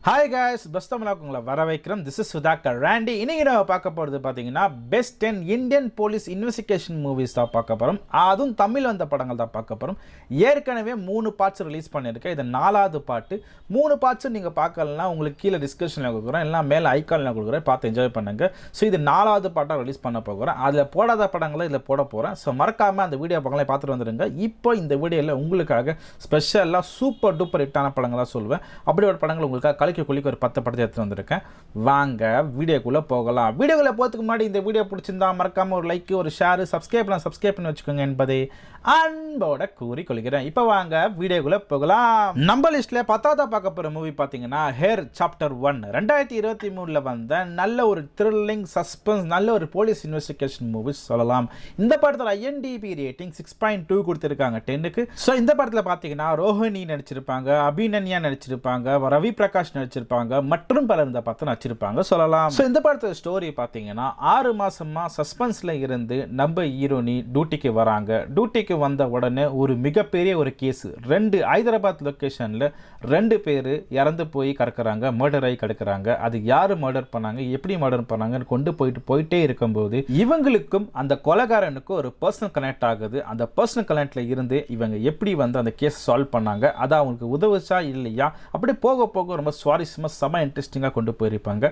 Hi guys, best of luck உங்களை வர வைக்கிறோம். This is Sudhakar Randy. இன்னைக்கு நம்ம பார்க்க போறது பாத்தீங்கன்னா best 10 Indian police investigation movies தான் பார்க்க போறோம். அதுவும் தமிழ் வந்த படங்கள் தான் பார்க்க போறோம். ஏற்கனவே 3 பார்ட்ஸ் ரிலீஸ் பண்ணிருக்கேன். இது 4வது பார்ட். 3 பார்ட்ஸ் நீங்க பார்க்கலனா உங்களுக்கு கீழ டிஸ்கிரிப்ஷன்ல கொடுக்குறேன். எல்லாம் மேல ஐகான்ல கொடுக்குறேன். பார்த்து என்ஜாய் பண்ணுங்க. சோ இது 4வது பார்ட்டா ரிலீஸ் பண்ண போறேன். அதுல போடாத படங்களை இதுல போட போறேன். சோ மறக்காம அந்த வீடியோ படங்களை பார்த்துட்டு வந்துருங்க. இப்போ இந்த வீடியோல உங்களுக்காக ஸ்பெஷலா சூப்பர் டூப்பர் ஹிட்டான படங்களா சொல்வேன். அப்படி ஒரு படங்கள் உங்களுக்காக குளிக்கு ஒரு 10 படத்தை எடுத்து வந்திருக்கேன். வாங்க வீடியோக்குள்ள போகலாம். வீடியோக்குள்ள போறதுக்கு முன்னாடி இந்த வீடியோ பிடிச்சிருந்தா மறக்காம ஒரு லைக், ஒரு ஷேர், சப்ஸ்கிரைப் பண்ணி வச்சுக்கோங்க என்பதை அன்போட கூறிக்கொள்கிறேன். இப்போ வாங்க வீடியோக்குள்ள போகலாம். நம்ம லிஸ்ட்ல 10வது பார்க்க போற மூவி பாத்தீங்கன்னா ஹேர் சாப்டர் 1 2023ல வந்த நல்ல ஒரு த்ரில்லிங் சஸ்பென்ஸ், நல்ல ஒரு போலீஸ் இன்வெஸ்டிகேஷன் மூவி சொல்லலாம். இந்த படத்துல IMDb ரேட்டிங் 6.2 கொடுத்திருக்காங்க 10க்கு. சோ இந்த படத்துல பாத்தீங்கன்னா ரோஹிணி நடிச்சிருப்பாங்க, அபிநன்யா நடிச்சிருப்பாங்க, ரவி பிரகாஷ் நடிச்சிருப்பாங்க மற்றும் பலர் இந்த படத்தை நடிச்சிருப்பாங்க சொல்லலாம். சோ இந்த படத்தோட ஸ்டோரி பாத்தீங்கன்னா 6 மாசமா சஸ்பென்ஸ்ல இருந்து நம்ம ஹீரோனி டியூட்டிக்கு வராங்க. டியூட்டிக்கு வந்த உடனே ஒரு மிகப்பெரிய ஒரு கேஸ், 2 ஹைதராபாத் லொகேஷன்ல 2 பேர் இறந்து போய் கிடக்குறாங்க, மர்டர் ஆகி கிடக்குறாங்க. அது யாரு மர்டர் பண்ணாங்க, எப்படி மர்டர் பண்ணாங்கன்னு கொண்டு போயிட்டே இருக்கும்போது இவங்களுக்கும் அந்த கொலைகாரனுக்கும் ஒரு பர்சனல் கனெக்ட் ஆகுது. அந்த பர்சனல் கனெக்ட்ல இருந்து இவங்க எப்படி வந்து அந்த கேஸ் சால்வ் பண்ணாங்க, அது அவங்களுக்கு உதவுச்சா இல்லையா, அப்படி போக போக ரொம்ப சுவாரஸ்யமா செம இன்ட்ரெஸ்டிங்கா கொண்டு போயிருப்பாங்க.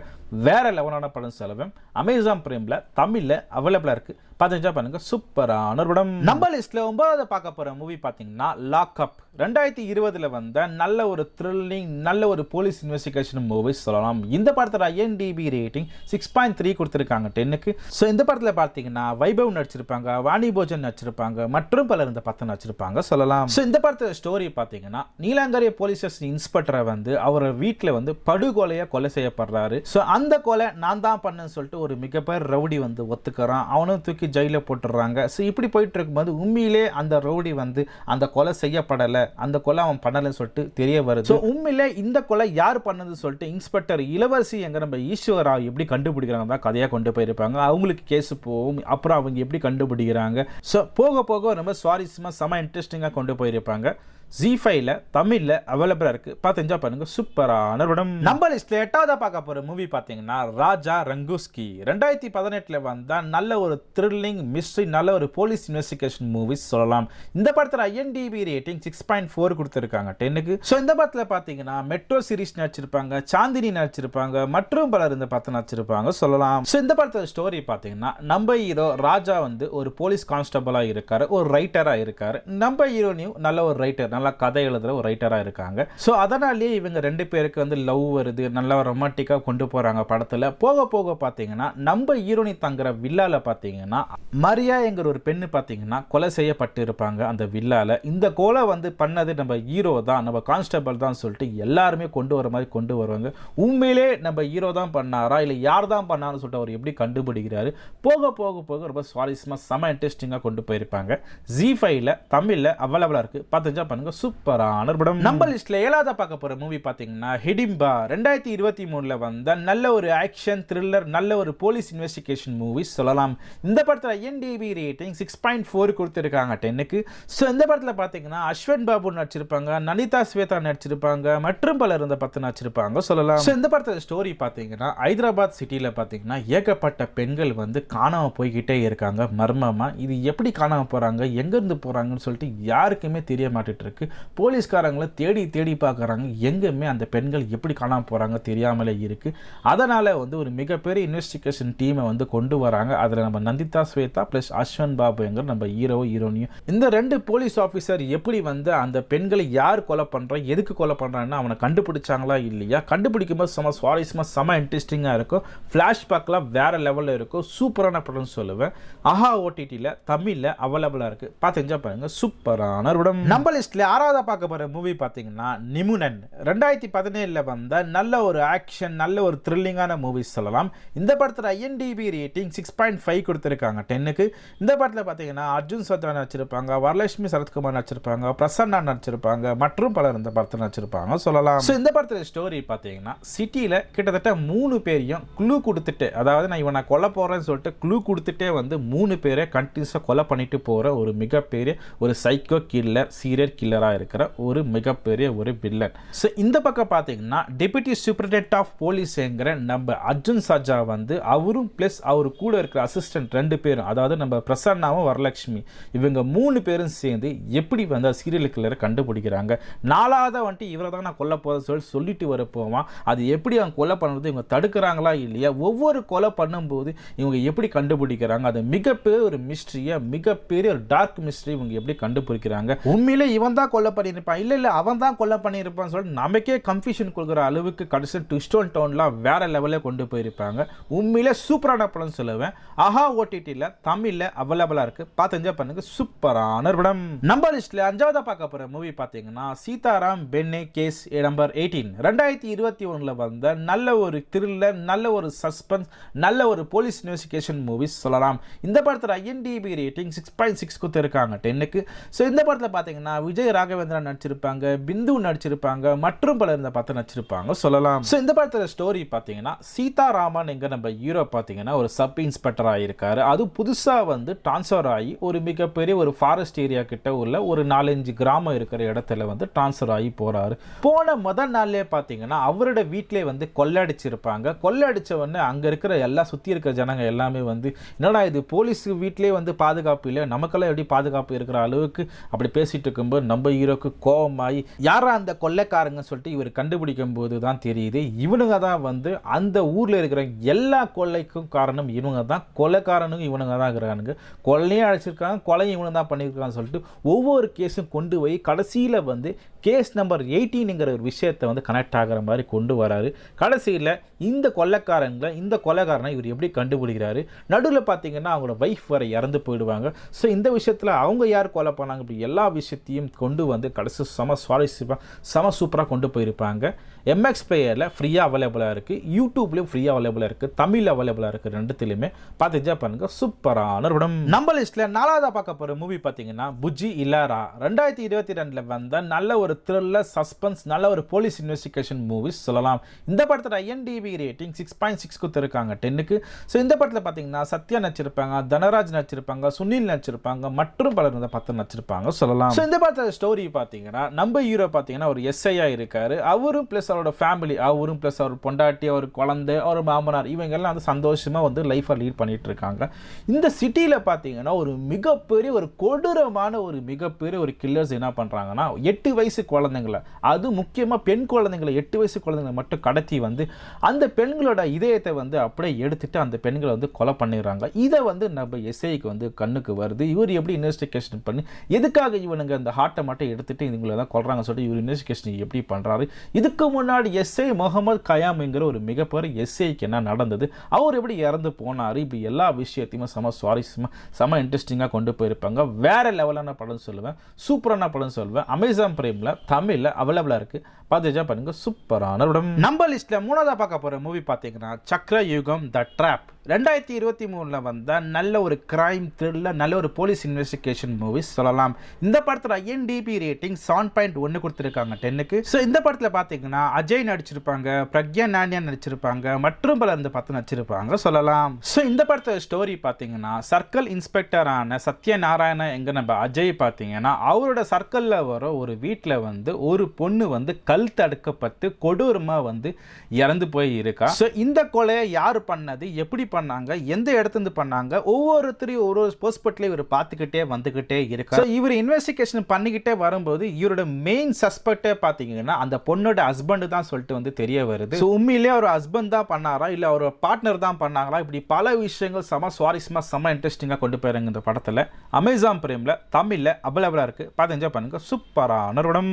வேற லெவலான படம் சொல்லுவேன். அமேசான் பிரைம்ல தமிழ்ல அவைலபிளா இருக்கு. 15 பண்ணுங்க. சூப்பரான படம். நம்ம லிஸ்ட்ல 9வது பார்க்க போற மூவி பாத்தீங்கன்னா லாக் அப் 2020ல வந்த நல்ல ஒரு த்ரில்லிங், நல்ல ஒரு போலீஸ் இன்வெஸ்டிகேஷன் மூவி சொல்லலாம். இந்த படத்தோட IMDb ரேட்டிங் 6.3 கொடுத்திருக்காங்க 10க்கு. சோ இந்த படத்துல பாத்தீங்கன்னா வைபவ் நடிச்சிருப்பாங்க, வாணி போஜன் நடிச்சிருப்பாங்க மற்றும் பலர் இந்த படத்தை நடிச்சிருப்பாங்க சொல்லலாம். சோ இந்த படத்தோட ஸ்டோரி பாத்தீங்கன்னா நீலாங்கரை போலீஸ் ஸ்டேஷன் இன்ஸ்பெக்டரை வந்து அவர் வீட்டுல வந்து படுகொலையா கொலை செய்யப்படுறாரு. சோ அந்த கொலை நான் தான் பண்ணேன்னு சொல்லிட்டு ஒரு மிகப்பெரிய ரவுடி வந்து ஒத்துக்கிறான். அவனும் தூக்கி ஜெயில போட்டுறாங்க. ஸோ இப்படி போயிட்டு இருக்கும்போது உண்மையிலே அந்த ரவுடி வந்து அந்த கொலை செய்யப்படலை, அந்த கொலை அவன் பண்ணலைன்னு சொல்லிட்டு தெரிய வருது. ஸோ உண்மையிலே இந்த கொலை யார் பண்ணதுன்னு சொல்லிட்டு இன்ஸ்பெக்டர் இளவரசி எங்க நம்ம ஈஸ்வரா எப்படி கண்டுபிடிக்கிறாங்க தான் கதையாக கொண்டு போயிருப்பாங்க. அவங்களுக்கு கேஸ் போகும், அப்புறம் அவங்க எப்படி கண்டுபிடிக்கிறாங்க. ஸோ போக போக ரொம்ப சுவாரஸ்யமா செம இன்ட்ரெஸ்டிங்காக கொண்டு போயிருப்பாங்க. Z5ல தமிழ்ல அவைலபிளா இருக்கு. பார்த்து என்ஜாய் பண்ணுங்க. சூப்பரான படம். நம்ம லிஸ்ட்ல 8வது பார்க்க போற மூவி பாத்தீங்கன்னா ராஜா ரங்கூஸ்கி 2018ல வந்த நல்ல ஒரு த்ரில்லிங் மிஸ்ட்ரி, நல்ல ஒரு போலீஸ் இன்வெஸ்டிகேஷன் மூவிஸ் சொல்லலாம். இந்த படத்துல IMDb ரேட்டிங் 6.4 கொடுத்திருக்காங்க 10க்கு. சோ இந்த படத்துல பாத்தீங்கன்னா மெட்ரோ சீரிஸ் நடிச்சிருப்பாங்க, சாந்தினி நடிச்சிருப்பாங்க மற்றும் பலர் இந்த படத்தை நடிச்சிருப்பாங்க சொல்லலாம். சோ இந்த படத்தோட ஸ்டோரி பாத்தீங்கன்னா நம்ம ஹீரோ ராஜா வந்து ஒரு போலீஸ் கான்ஸ்டபிளா இருக்காரு, ஒரு ரைட்டரா இருக்காரு. நம்ம ஹீரோனியும் நல்ல ஒரு ரைட்டர், நல்லா கதை எழுதுற ஒரு ரைட்டரா இருக்காங்க. சோ அதனாலேயே இவங்க 2 பேருக்கு வந்து லவ் வருது, நல்லா ரொமான்டிக்கா கொண்டு போறாங்க படத்துல. போக போக பாத்தீங்கன்னா நம்ம ஹீரோனி தங்குற வில்லால பாத்தீங்கன்னா மரியா என்கிற ஒரு பெண்ணு பாத்தீங்கன்னா கொலை செய்யப்பட்டு இருப்பாங்க அந்த வில்லால. இந்த கொலை வந்து பண்ணது நம்ம ஹீரோ தான், நம்ம கான்ஸ்டபிள் தான் சொல்லிட்டு எல்லாருமே கொண்டு வர மாதிரி கொண்டு வருவாங்க. உண்மையிலே நம்ம ஹீரோ தான் பண்ணாரா இல்ல யார் தான் பண்ணாருன்னு சொல்லிட்டு அவர் எப்படி கண்டுபிடிக்கிறாரு. போக போக போக ரொம்ப சுவாரஸ்யமா செம இன்ட்ரெஸ்டிங்கா கொண்டு போயிருப்பாங்க. Z5ல தமிழ்ல அவைலபிளா இருக்கு. 15 பண்ணுங்க. சூப்பரான படம். நம்ம லிஸ்ட்ல 7வது பார்க்க போற மூவி பாத்தீங்கன்னா ஹிடிம்பா 2023ல வந்த நல்ல ஒரு ஆக்ஷன் த்ரில்லர், நல்ல ஒரு போலீஸ் இன்வெஸ்டிகேஷன் மூவி சொல்லலாம். இந்த படத்துல IMDb ரேட்டிங் 6.4 கொடுத்திருக்காங்க 10க்கு. சோ இந்த படத்துல பாத்தீங்கன்னா அஸ்வன் பாபு நடிச்சிருப்பாங்க, நனிதா ஸ்வேதா நடிச்சிருப்பாங்க மற்றும் பலர் இந்த படத்தை நடிச்சிருப்பாங்க சொல்லலாம். சோ இந்த படத்துல ஸ்டோரி பாத்தீங்கன்னா ஹைதராபாத் சிட்டில பாத்தீங்கன்னா ஏகப்பட்ட பெண்கள் வந்து காணாம போய்கிட்டே இருக்காங்க மர்மமா. இது எப்படி காணாம போறாங்க, எங்க இருந்து போறாங்கன்னு சொல்லிட்டு யாருக்குமே தெரிய மாட்டிட்டு இருக்கு. போலீஸ்காரங்களை தேடி தேடி பார்க்குறாங்க, எங்குமே அந்த பெண்கள் எப்படி காணாம போறாங்க தெரியாமலே இருக்கு. அதனால வந்து ஒரு மிகப்பெரிய இன்வெஸ்டிகேஷன் டீமை வந்து கொண்டு வராங்க. அதில் நம்ம நந்திதா ஸ்வேதா பிளஸ் அஸ்வன் பாபு என்கிற நம்ம ஹீரோனியும் இந்த 2 போலீஸ் ஆஃபீஸர் எப்படி வந்து அந்த பெண்களை யார் கொலை பண்றா, எதுக்கு கொலை பண்றான்னு அவனை கண்டுபிடிச்சாங்களா இல்லையா, கண்டுபிடிக்கும் போது செம சுவாரஸ்யமா செம இன்ட்ரெஸ்டிங்கா இருக்கும். ஃபிளாஷ்பேக்லாம் வேற லெவல்ல இருக்கும். சூப்பரான படம் சொல்லுவேன். ஆஹா OTTல தமிழ்ல அவைலபிளா இருக்கு. பார்த்து என்ஜாய் பண்ணுங்க. சூப்பரான படம். நம்ம லிஸ்ட்ல 6வது பார்க்க போற மூவி பாத்தீங்கன்னா நிமுனன் 2017ல வந்த நல்ல ஒரு ஆக்ஷன், நல்ல ஒரு த்ரில்லிங்கான மூவிஸ் சொல்லலாம். இந்த படத்துல IMDb ரேட்டிங் 6.5 கொடுத்திருக்காங்க 10க்கு. இந்த படத்துல பாத்தீங்கன்னா அர்ஜுன் சர்தா நடிச்சிருப்பாங்க, வரலட்சுமி சரத்குமார் நடிச்சிருப்பாங்க, பிரசன்னா நடிச்சிருப்பாங்க மற்றும் பலர் இந்த படத்தை நடிச்சிருப்பாங்க சொல்லலாம். சோ இந்த படத்துல ஸ்டோரி பாத்தீங்கன்னா சிட்டில கிட்டத்தட்ட 3 பேரையும் க்ளூ கொடுத்துட்டு, அதாவது நான் இவனை கொலை போறேன்னு சொல்லிட்டு க்ளூ கொடுத்துட்டே வந்து 3 பேரை கண்டினியூஸா கொலை பண்ணிட்டு போற ஒரு மிகப்பெரிய ஒரு சைக்கோ கில்லர், சீரியல் கில்லர் கில்லராக இருக்கிற ஒரு மிகப்பெரிய ஒரு வில்லன். ஸோ இந்த பக்கம் பார்த்தீங்கன்னா டெபுட்டி சூப்பரிண்டென்டென்ட் ஆஃப் போலீஸ்ங்கிற நம்ம அர்ஜுன் சர்ஜா வந்து அவரும் ப்ளஸ் அவர் கூட இருக்கிற அசிஸ்டன்ட் 2 பேரும், அதாவது நம்ம பிரசன்னாவும் வரலட்சுமி, இவங்க 3 பேரும் சேர்ந்து எப்படி வந்து சீரியல் கில்லரை கண்டுபிடிக்கிறாங்க. 4ஆவது வந்துட்டு இவரை தான் நான் கொல்ல போகிறேன் சொல்லிட்டு வர போவான். அது எப்படி அவங்க கொலை பண்ணுறது, இவங்க தடுக்கிறாங்களா இல்லையா, ஒவ்வொரு கொலை பண்ணும்போது இவங்க எப்படி கண்டுபிடிக்கிறாங்க, அது மிகப்பெரிய ஒரு மிஸ்ட்ரியை, மிகப்பெரிய ஒரு டார்க் மிஸ்ட்ரி இவங்க எப்படி கண்டுபிடிக்கிறாங்க. உண்மையிலே இவன் தான் கொலை பண்ணியிருப்பான், இல்லை அவன் தான் கொலை பண்ணியிருப்பான்னு சொல்லிட்டு நமக்கே கன்ஃபியூஷன் கொடுக்குற அளவுக்கு கடைசி ட்விஸ்ட் அண்ட் டர்ன்லாம் வேற லெவலில் கொண்டு போயிருப்பாங்க. உண்மையிலே சூப்பரான படம் சொல்லுவேன். ஆஹா ஓடிடியில் தமிழில் அவைலபிளாக இருக்குது, பார்த்து என்ஜாய் பண்ணுங்க. சூப்பரான படம். நம்பர் லிஸ்ட்டில் 5ஆவதாக பார்க்க போகிற மூவி பார்த்தீங்கன்னா சீதாராம் பென்னே கேஸ் நம்பர் 18 2021 வந்த நல்ல ஒரு த்ரில்லர், நல்ல ஒரு சஸ்பென்ஸ், நல்ல ஒரு போலீஸ் இன்வெஸ்டிகேஷன் மூவிஸ் சொல்லலாம். இந்த படத்தில் IMDb ரேட்டிங் 6.6 கொடுத்துருக்காங்க 10க்கு. ஸோ இந்த படத்தில் பார்த்தீங்கன்னா விஜய் ராகவேந்திரன் நடிச்சிருப்பாங்க, பிந்து நடிச்சிருப்பாங்க, மற்றும் பலர் இந்த படத்தை நடிச்சிருப்பாங்க சொல்லலாம். ஸோ இந்த படத்தில் ஸ்டோரி பார்த்தீங்கன்னா சீதாராமன் எங்க நம்ம ஹீரோ பார்த்தீங்கன்னா ஒரு சப் இன்ஸ்பெக்டர் ஆகியிருக்காரு. அது புதுசாக வந்து ட்ரான்ஸ்ஃபர் ஆகி ஒரு மிகப்பெரிய ஒரு ஃபாரஸ்ட் ஏரியா கிட்ட உள்ள ஒரு 4-5 கிராமம் இருக்கிற இடத்துல வந்து ட்ரான்ஸ்ஃபர் ஆகி போறாரு. போன முதல் நாள்லேயே பார்த்தீங்கன்னா அவரோட வீட்டிலே வந்து கொள்ளடிச்சிருப்பாங்க. கொள்ளடிச்ச உடனே அங்கே இருக்கிற எல்லா சுற்றி இருக்கிற ஜனங்க எல்லாமே வந்து என்னடா இது போலீஸ் வீட்டிலே வந்து பாதுகாப்பு இல்லை, நமக்கெல்லாம் எப்படி பாதுகாப்பு இருக்கிற அளவுக்கு அப்படி பேசிட்டு இருக்கும்போது நம்ம ஹீரோக்கு கோபமாகி யாரா அந்த கொள்ளைக்காரங்க சொல்லிட்டு இவர் கண்டுபிடிக்கும் போது தான் தெரியுது இவனுங்க தான் வந்து அந்த ஊரில் இருக்கிற எல்லா கொள்ளைக்கும் காரணம் இவங்க தான், கொலைக்காரனும் இவனுங்க தான் இருக்கிறானுங்க, கொள்ளையும் அழைச்சிருக்காங்க, கொலையும் இவனு தான் பண்ணியிருக்கான்னு சொல்லிட்டு ஒவ்வொரு கேஸும் கொண்டு போய் கடைசியில் வந்து கேஸ் நம்பர் 18ங்கிற ஒரு விஷயத்தை வந்து கனெக்ட் ஆகிற மாதிரி கொண்டு வராரு. கடைசியில் இந்த கொலைக்காரனை இவர் எப்படி கண்டுபிடிக்கிறாரு. நடுவில் பார்த்தீங்கன்னா அவங்களோட வைஃப் வரை இறந்து போயிடுவாங்க. ஸோ இந்த விஷயத்தில் அவங்க யார் கொலை பண்ணாங்க இப்படி எல்லா விஷயத்தையும் கொண்டு வந்து கடைசி செம சூப்பராக கொண்டு போயிருப்பாங்க. MX பிளேயரில் ஃப்ரீயாக அவைலபிளாக இருக்குது, யூடியூப்லேயும் ஃப்ரீயாக அவைலபிளாக இருக்குது, தமிழ் அவைலபிளாக இருக்குது, ரெண்டுத்திலையுமே பார்த்து என்ஜாய் பண்ணுங்க. சூப்பரான படம். நம்ம லிஸ்ட்டில் 4ஆவதாக பார்க்க போகிற மூவி பார்த்தீங்கன்னா புஜ்ஜி இல்லாரா 2022 வந்த நல்ல ஒரு த்ரில்லர் சஸ்பென்ஸ், நல்ல ஒரு போலீஸ் இன்வெஸ்டிகேஷன் மூவிஸ் சொல்லலாம். இந்த படத்தில் IMDb ரேட்டிங் 6.6 கொடுத்துருக்காங்க 10க்கு. ஸோ இந்த படத்தில் பார்த்தீங்கன்னா சத்யா நடிச்சிருப்பாங்க, தனராஜ் நடிச்சிருப்பாங்க, சுனில் நடிச்சிருப்பாங்க, மற்றும் பலர் வந்து 10 நடிச்சிருப்பாங்க சொல்லலாம். ஸோ இந்த படத்தில் ஸ்டோரி பார்த்தீங்கன்னா நம்ம ஹீரோ பார்த்தீங்கன்னா ஒரு SIயா இருக்காரு. அவரும் ப்ளஸ் அவரோட ஃபேமிலி, அவரும் ப்ளஸ் அவர் பொண்டாட்டி, அவர் குழந்தை, அவர் மாமனார், இவங்க எல்லாம் வந்து சந்தோஷமாக வந்து லைஃப்பை லீட் பண்ணிட்டு இருக்காங்க. இந்த சிட்டியில் பார்த்தீங்கன்னா ஒரு மிகப்பெரிய ஒரு கொடூரமான ஒரு மிகப்பெரிய ஒரு கில்லர்ஸ் என்ன பண்ணுறாங்கன்னா 8 வயசு குழந்தைங்களை, அது முக்கியமாக பெண் குழந்தைங்களை, 8 வயசு குழந்தைங்களை மட்டும் கடத்தி வந்து அந்த பெண்களோட இதயத்தை வந்து அப்படியே எடுத்துட்டு அந்த பெண்களை வந்து கொலை பண்ணிடுறாங்க. இதை வந்து நம்ம SIக்கு வந்து கண்ணுக்கு வருது. இவர் எப்படி இன்வெஸ்டிகேஷன் பண்ணி எதுக்காக இவனுங்க அந்த ஹார்ட்டை மட்டும் எடுத்துட்டு இவங்களை தான் கொல்றாங்க சொல்லிட்டு இவர் இன்வெஸ்டிகேஷன் எப்படி பண்ணுறாரு. இதுக்கு முன்னாடி SI முகமது கயாம்ங்கிற ஒரு மிகப்பெரிய SIக்கு என்ன நடந்தது, அவர் எப்படி இறந்து போனார், இப்படி எல்லா விஷயத்தையுமே செம சுவாரஸ்யமாக செம இன்ட்ரெஸ்டிங்காக கொண்டு போயிருப்பாங்க. வேற லெவலான படம் சொல்லுவேன், சூப்பரான படம் சொல்லுவேன். Amazon Primeல தமிழில் அவைலபிளாக இருக்குது, பார்த்து என்ஜாய் பண்ணுங்க. சூப்பரான படம். நம்ம லிஸ்ட்டில் 3ஆவதாக பார்க்க போகிற மூவி பார்த்தீங்கன்னா சக்ர யுகம் த ட்ராப் 2023 வந்த நல்ல ஒரு கிரைம் த்ரில்லர், நல்ல ஒரு போலீஸ் இன்வெஸ்டிகேஷன் மூவிஸ் சொல்லலாம். இந்த படத்தில் IMDb ரேட்டிங் 7.1 கொடுத்துருக்காங்க 10க்கு. ஸோ இந்த படத்தில் பார்த்தீங்கன்னா அஜய் நடிச்சிருப்பாங்க, பிரக்யா நானியா நடிச்சிருப்பாங்க, மற்றும் பலர் இந்த 10 நடிச்சிருப்பாங்க சொல்லலாம். ஸோ இந்த படத்தில் ஸ்டோரி பார்த்தீங்கன்னா சர்க்கிள் இன்ஸ்பெக்டரான சத்யநாராயண எங்க நம்ம அஜய் பார்த்தீங்கன்னா அவரோட சர்க்கிளில் வர ஒரு வீட்டில் வந்து ஒரு பொண்ணு வந்து கல் தடுக்கப்பட்டு கொடூரமாக வந்து இறந்து போய் இருக்கா. ஸோ இந்த கொலையை யார் பண்ணது, எப்படி பண்ணாங்க, எந்த இடத்துல பண்ணாங்க, ஒவ்வொருத்தரையும் ஒரு ஹாஸ்பிட்டலையும் இவர் பார்த்துக்கிட்டே வந்துகிட்டே இருக்காரு. இவர் இன்வெஸ்டிகேஷன் பண்ணிக்கிட்டே வரும்போது இவரோட மெயின் சஸ்பெக்டே பார்த்தீங்கன்னா அந்த பொண்ணோட ஹஸ்பண்ட் தான் சொல்லிட்டு வந்து தெரிய வருது. உண்மையிலேயே அவர் ஹஸ்பண்ட் தான் பண்ணாரா இல்லை அவர் பார்ட்னர் தான் பண்ணாங்களா, இப்படி பல விஷயங்கள் செம சுவாரஸ்யமா செம இன்ட்ரெஸ்டிங்காக கொண்டு போயிருங்க. இந்த படத்தில் Amazon Primeல தமிழில் அவைலபிளாக இருக்கு, பார்த்து என்ஜாய் பண்ணுங்க. சூப்பரான படம்.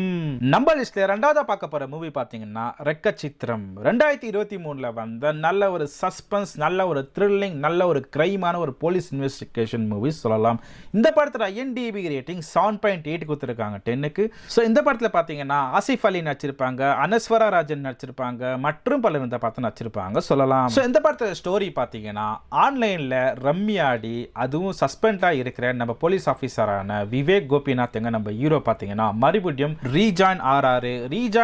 நம்ம லிஸ்ட்ல 2ஆவதா பார்க்க போற மூவி பார்த்தீங்கன்னா ரெக்க சித்திரம் 2023 வந்த நல்ல ஒரு சஸ்பென்ஸ், நல்ல ஒரு த்ரில்லிங், நல்ல ஒரு கிரைமான ஒரு போலீஸ் இன்வெஸ்டிகேஷன் மூவிஸ் சொல்லலாம். இந்த படத்தில் IMDb ரேட்டிங் 7.8 கொடுத்துருக்காங்க 10க்கு. ஸோ இந்த படத்தில் பார்த்தீங்கன்னா ஆசிஃப் அலி நடிச்சிருப்பாங்க, அனஸ்வரா ராஜன் நடிச்சிருப்பாங்க, மற்றும் பலர் இந்த படத்தை நடிச்சிருப்பாங்க சொல்லலாம். ஸோ இந்த படத்தில் ஸ்டோரி பார்த்தீங்கன்னா ஆன்லைனில் ரம்மியாடி அதுவும் சஸ்பெண்டாக இருக்கிற நம்ம போலீஸ் ஆஃபீஸரான விவேக் கோபிநாத் எங்க நம்ம ஹீரோ பார்த்தீங்கன்னா மறுபடியும் ரீஜாயின்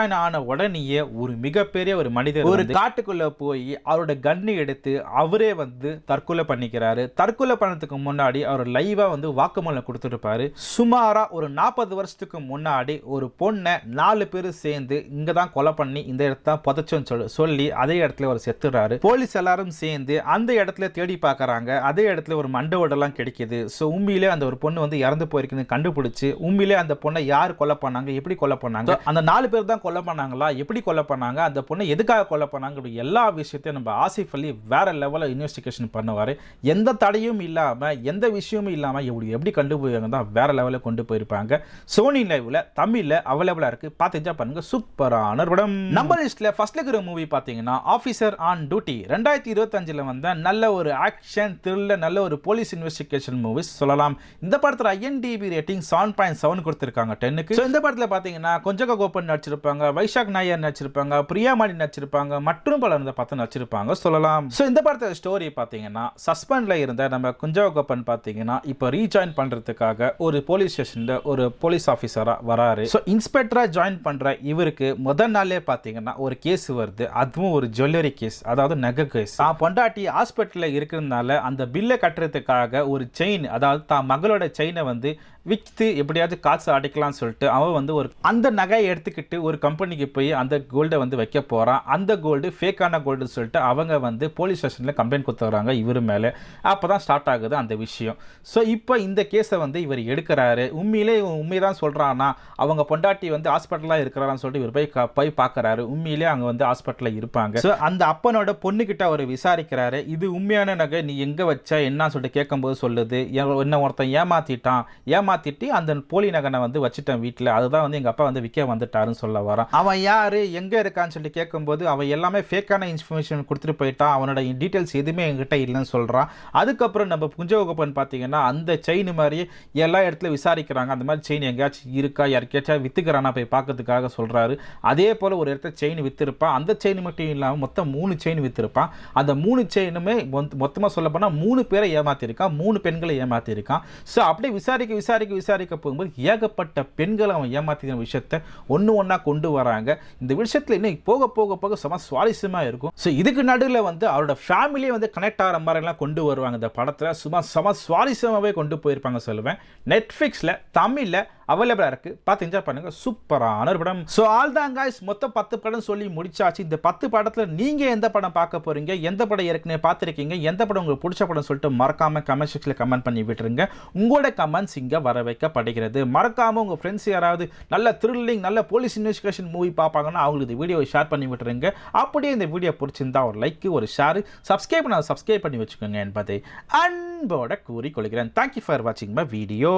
ரீஜாயின் ஆன உடனேயே ஒரு மிகப்பெரிய ஒரு மனிதர் ஒரு காட்டுக்குள்ள போய் அவரோட கன்னு எடுத்து அவரே வந்து தற்கொலை பண்ணிக்கிறாரு. தற்கொலை பண்ணதுக்கு முன்னாடி அவர் லைவா வந்து வாக்குமூலம் கொடுத்துருப்பாரு. சுமாரா ஒரு 40 வருஷத்துக்கு முன்னாடி ஒரு பொண்ணை 4 பேர் சேர்ந்து இங்க தான் கொலை பண்ணி இந்த இடத்த புதைச்சோன்னு சொல்லி அதே இடத்துல ஒரு செத்துறாரு. போலீஸ் எல்லாரும் சேர்ந்து அந்த இடத்துல தேடி பார்க்கறாங்க. அதே இடத்துல ஒரு மண்டவோடெல்லாம் கிடைக்குது. ஸோ உண்மையிலே அந்த ஒரு பொண்ணு வந்து இறந்து போயிருக்குன்னு கண்டுபிடிச்சு உண்மையிலே அந்த பொண்ணை யார் கொலை பண்ணாங்க, எப்படி கொலை பண்ணாங்க, அந்த 4 பேர் தான் கொலை பண்ணாங்களா, எப்படி கொலை பண்ணாங்க, அந்த பொண்ணை எதுக்காக கொலை பண்ணாங்க, அப்படி எல்லா விஷயத்தையும் நம்ம ஆசிஃப் அலி வேற லெவலில் இன்வெஸ்டிகேஷன் பண்ணுவார். எந்த தடையும் இல்லாமல் எந்த விஷயமும் இல்லாமல் எப்படி கண்டுபிடிவாங்க தான் வேற லெவலில் கொண்டு போயிருப்பாங்க. சோனி லைவ்ல தமிழில் அவைலபிளாக இருக்கு. பார்த்து என்ஜாய் பண்ணுங்க. சூப்பரான படம். நம்ம லிஸ்ட்ல ஃபர்ஸ்ட்ல இருக்கிற மூவி பார்த்தீங்கன்னா ஆஃபீஸர் ஆன் டியூட்டி. 2025 வந்த நல்ல ஒரு ஆக்ஷன் த்ரில்லர் நல்ல ஒரு போலீஸ் இன்வெஸ்டிகேஷன் மூவிஸ் சொல்லலாம். இந்த படத்துல IMDb ரேட்டிங் 7.7 கொடுத்திருக்காங்க 10க்கு. சோ இந்த படத்துல பாத்தீங்கன்னா கொஞ்சக கோபன் நடிச்சிருப்பாங்க, வைஷாக் நாயர் நடிச்சிருப்பாங்க, பிரியாமணி நடிச்சிருப்பாங்க, மற்றும் பலர் இந்த படத்தை நடிச்சிருப்பாங்க சொல்லலாம். சோ இந்த படத்தோட ஸ்டோரி பாத்தீங்கன்னா சஸ்பெண்ட்ல இருந்த நம்ம கொஞ்சக கோபன் பாத்தீங்கன்னா இப்போ ரீஜாயின் பண்றதுக்காக ஒரு போலீஸ் ஸ்டேஷன்ல ஒரு போலீஸ் ஆபீசரா வராரு. சோ இன்ஸ்பெக்டரா ஜாயின் பண்ற இவருக்கு முதல் நாளே பாத்தீங்கன்னா ஒரு கேஸ் வருது. அதுவும் ஒரு ஜுவல்லரி கேஸ், அதாவது நகை கேஸ். தான் பொண்டாட்டி ஹாஸ்பிட்டல்ல இருக்கிறதுனால அந்த பில்லை கட்டுறதுக்காக ஒரு செயின், அதாவது தான் மகளோட செயினை வந்து விற்று எப்படியாவது காசு அடைக்கலாம்னு சொல்லிட்டு அவன் வந்து ஒரு அந்த நகையை எடுத்துக்கிட்டு ஒரு கம்பெனிக்கு போய் அந்த கோல்டை வந்து வைக்க போகிறான். அந்த கோல்டு ஃபேக்கான கோல்டுன்னு சொல்லிட்டு அவங்க வந்து போலீஸ் ஸ்டேஷனில் கம்ப்ளைண்ட் கொடுத்துறாங்க இவர் மேலே. அப்போ தான் ஸ்டார்ட் ஆகுது அந்த விஷயம். ஸோ இப்போ இந்த கேஸை வந்து இவர் எடுக்கிறாரு. உண்மைதான் சொல்கிறான்னா அவங்க பொண்டாட்டி வந்து ஹாஸ்பிட்டலாக இருக்கிறான்னு சொல்லிட்டு இவர் போய் பார்க்குறாரு. உண்மையிலே அவங்க வந்து ஹாஸ்பிட்டலில் இருப்பாங்க. ஸோ அந்த அப்பனோட பொண்ணுக்கிட்ட அவர் விசாரிக்கிறாரு. இது உண்மையான நகை, நீ எங்கே வச்ச என்ன சொல்லிட்டு கேட்கும்போது சொல்லுது, என்ன ஒருத்தன் ஏமாத்திட்டு அந்த போலி நகனை வந்து வச்சுட்டேன் வீட்டில், அதுதான் வந்து எங்க அப்பா வந்து விற்க வந்துட்டாருன்னு சொல்ல வரான். அவன் யாரு எங்க இருக்கான்னு சொல்லி கேட்கும்போது அவன் எல்லாமே ஃபேக்கான இன்ஃபர்மேஷன் கொடுத்துட்டு போயிட்டான், அவனோட டீட்டெயில்ஸ் எதுவுமே என்கிட்ட இல்லைன்னு சொல்றான். அதுக்கப்புறம் நம்ம குஞ்சகோபன் பார்த்தீங்கன்னா அந்த செயின் மாதிரி எல்லா இடத்துல விசாரிக்கிறாங்க. அந்த மாதிரி செயின் எங்கேயாச்சும் இருக்கா, யாருக்காச்சும் வித்துக்கிறானா போய் பார்க்கறதுக்காக சொல்றாரு. அதே போல ஒரு இடத்துல செயின் வித்திருப்பான். அந்த செயின் மட்டும் இல்லாமல் மொத்தம் 3 செயின் வித்திருப்பான். அந்த 3 செயினுமே மொத்தமாக சொல்ல போனால் 3 பேரை ஏமாத்திருக்கான், 3 பெண்களை ஏமாத்திருக்கான். ஸோ அப்படியே விசாரிக்க போகும்போது ஏகப்பட்ட பெண்களை அவன் ஏமாத்தின விஷயத்தை ஒன்னா கொண்டு வராங்க. இந்த விஷயத்துல இன்னும் போக சம சுவாரஸ்யமா இருக்கும். ஸோ இதுக்கு நடுவில் வந்து அவரோட ஃபேமிலியை வந்து கனெக்ட் ஆகிற மாதிரி எல்லாம் கொண்டு வருவாங்க. இந்த படத்துல சம சுவாரஸ்யமாகவே கொண்டு போயிருப்பாங்க சொல்லுவேன். நெட்ஃபிளிக்ஸ்ல தமிழ்ல அவைலபிளா இருக்கு. பார்த்து என்ஜாய் பண்ணுங்க. சூப்பரான படம். ஸோ ஆல் தான் காய்ஸ், மொத்தம் 10 படம் சொல்லி முடிச்சாச்சு. இந்த 10 படத்துல நீங்க எந்த படம் பார்க்க போறீங்க, எந்த படம் ஏற்கனவே பார்த்துருக்கீங்க, எந்த படம் உங்களுக்கு பிடிச்ச படம் சொல்லிட்டு மறக்காம கமெண்ட் செக்ஷன்ல கமெண்ட் பண்ணி விட்டுருங்க. உங்களோட கமெண்ட்ஸ் இங்க வர வைக்கப்படுகிறது. மறக்காம உங்க ஃப்ரெண்ட்ஸ் யாராவது நல்ல த்ரில்லிங் நல்ல போலீஸ் இன்வெஸ்டிகேஷன் மூவி பார்ப்பாங்கன்னா அவங்களுக்கு இந்த வீடியோவை ஷேர் பண்ணி விட்டுருங்க. அப்படியே இந்த வீடியோ பிடிச்சிருந்தா ஒரு லைக், ஒரு ஷேர், சப்ஸ்கிரைப் பண்ணி வச்சுக்கோங்க என்பதை அன்போட கூறிக்கொள்கிறேன். தேங்க்யூ ஃபார் வாட்சிங் மை வீடியோ.